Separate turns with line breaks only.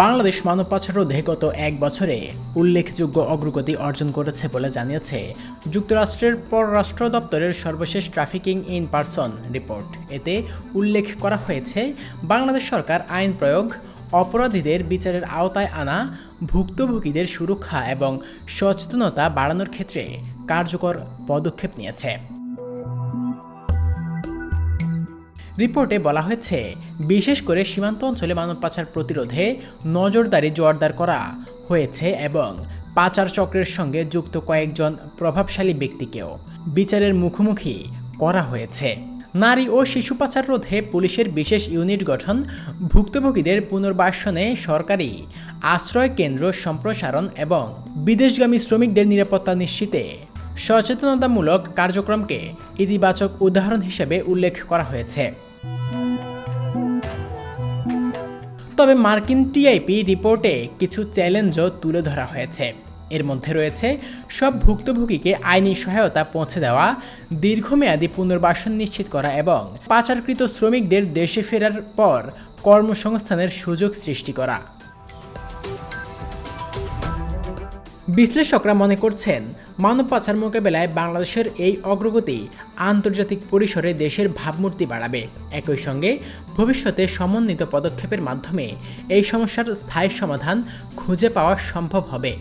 বাংলাদেশ মানব পাচার রোধে গত এক বছরে উল্লেখযোগ্য অগ্রগতি অর্জন করেছে বলে জানিয়েছে যুক্তরাষ্ট্রের পররাষ্ট্র দপ্তরের সর্বশেষ ট্রাফিকিং ইন পারসন রিপোর্ট। এতে উল্লেখ করা হয়েছে, বাংলাদেশ সরকার আইন প্রয়োগ, অপরাধীদের বিচারের আওতায় আনা, ভুক্তভোগীদের সুরক্ষা এবং সচেতনতা বাড়ানোর ক্ষেত্রে কার্যকর পদক্ষেপ নিয়েছে। রিপোর্টে বলা হয়েছে, বিশেষ করে সীমান্ত অঞ্চলে মানব পাচার প্রতিরোধে নজরদারি জোরদার করা হয়েছে এবং পাচার চক্রের সঙ্গে যুক্ত কয়েকজন প্রভাবশালী ব্যক্তিকেও বিচারের মুখোমুখি করা হয়েছে। নারী ও শিশু পাচার রোধে পুলিশের বিশেষ ইউনিট গঠন, ভুক্তভোগীদের পুনর্বাসনে সরকারি আশ্রয় কেন্দ্র সম্প্রসারণ এবং বিদেশগামী শ্রমিকদের নিরাপত্তা নিশ্চিতে সচেতনতামূলক কার্যক্রমকে ইতিবাচক উদাহরণ হিসেবে উল্লেখ করা হয়েছে। তবে মার্কিন টিআইপি রিপোর্টে কিছু চ্যালেঞ্জও তুলে ধরা হয়েছে। এর মধ্যে রয়েছে সব ভুক্তভোগীকে আইনি সহায়তা পৌঁছে দেওয়া, দীর্ঘমেয়াদী পুনর্বাসন নিশ্চিত করা এবং পাচারকৃত শ্রমিকদের দেশে ফেরার পর কর্মসংস্থানের সুযোগ সৃষ্টি করা। বিশ্লেষকরা মনে করছেন, মানব পাচার মোকাবেলায় বাংলাদেশের এই অগ্রগতি আন্তর্জাতিক পরিসরে দেশের ভাবমূর্তি বাড়াবে। একই সঙ্গে ভবিষ্যতে সমন্বিত পদক্ষেপের মাধ্যমে এই সমস্যার স্থায়ী সমাধান খুঁজে পাওয়া সম্ভব হবে।